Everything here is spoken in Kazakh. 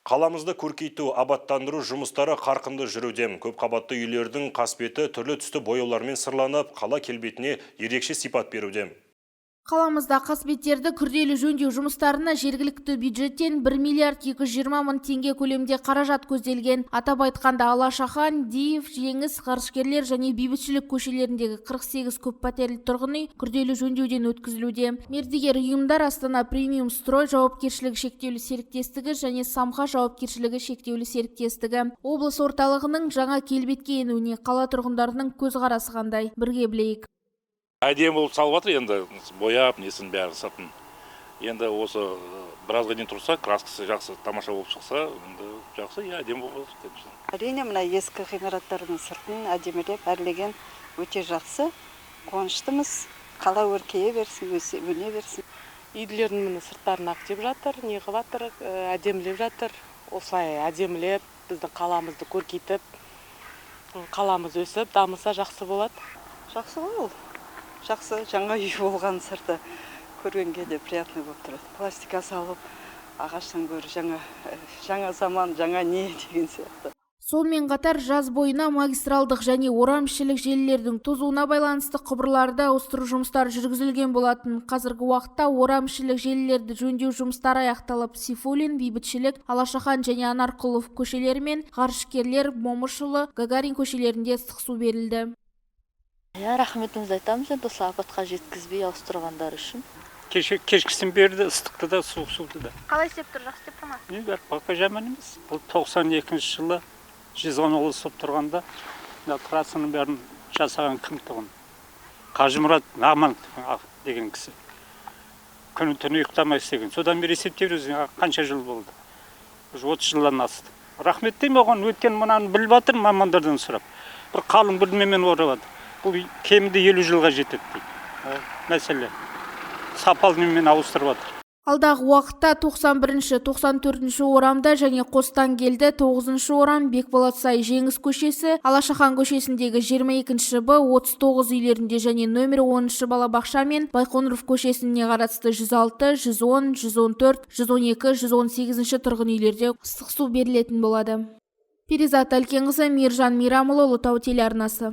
Қаламызды көркейту, абаттандыру жұмыстары қарқынды жүруде. Көп қабатты үйлердің қасбеті түрлі түсті бояулармен сырланып, қала келбетіне ерекше сипат беруде. Қаламызда қасбеттерді күрделі жөндеу жұмыстарына жергілікті бюджеттен 1 миллиард 220 мың теңге көлемде қаражат көзделген. Атап айтқанда Алашахан, Диев, Жеңіс, Ғарышкерлер және Бейбітшілік көшелеріндегі 48 көппәтерлі тұрғын үй күрделі жөндеуден өткізілуде. Мердігер ұйымдар Астана Премиум Строй жауапкершілігі шектеулі серіктестігі және Самха жауапкершілігі шектеулі серіктестігі. Облыс орталығының жаңа келбетке енуіне қала тұрғындарының көзқарасы қандай? Бірге білейік. Әдемі болып салып жатыр, енді бояп, несін бәрі сыртын. Енді осы біразға дейін тұрса, краскасы жақсы, тамаша болып шықса, енді жақсы, әдемі болып жатыр. Әрине, мына ескі ғимараттардың сыртын әдемілеп әрлеген өте жақсы. Қуаныштымыз. Қала өркейе берсін, өне берсін. Үйлердің міне сырттарын ақтеп жатыр, неғып жатыр, әдемілеп жатыр. Осылай әдемілеп, біздің қаламызды көркейтіп, қаламыз өсіп, дамыса жақсы болады. Жақсы ғой ол. Жақсы, жаңа үй болған сырты көргенге де приятный болып тұрады. Пластика салып, ағаштан гөрі жаңа заман, жаңа не деген сияқты. Сонымен қатар жаз бойына магистралдық және орамішілік желілердің тозуына байланысты құбырларды ауыстыру жұмыстары жүргізілген болатын. Қазіргі уақытта орамішілік желілерді жөндеу жұмыстары аяқталып, Сейфуллин, Бейбітшілік, Алашахан және Анарқұлов көшелері мен Ғарышкерлер, Момышұлы, Гагарин көшелерінде ыстық су берілді. Рахметімізді айтамыз, енді осы апатқа жеткізбей ауыстырғандар үшін. Кешкісін берді, ыстықты да, суық суды да. Қалай істеп тұр, жақсы істеп тұр ма? Бәрі баққа жаман емес. Бұл 92 жылы 110 соп тұрғанда, трассаның бәрін жасаған кім тұғын? Қажымұрат Нағман деген кісі. Күні түні ұйықтамай істеген. Содан бері есептеуіміз қанша жыл болды? 30 жылдан асты. Рахмет деймін оған, өткен мұнаны біліп жатыр мамандардан сұрап. Бір қалың білмемен орап жатыр. Бұл кемінде 50 жылға жетеді дейді. Мәселе сапалы немен ауыстырып жатыр. Алдағы уақытта 91-ші, 94-ші орамда және Қостангелді 9-ші орам, Бекболатсай, Жеңіс көшесі, Алашахан көшесіндегі 22-ші Б, 39 үйлерінде және нөмір 10-ші балабақша мен Байқоңыров көшесіне қарасты 106, 110, 114, 112, 118-ші тұрғын үйлерде ыстық су берілетін болады. Перизат Әлкенқызы, Мейіржан Мейрамұлы, Ұлытау телеарнасы.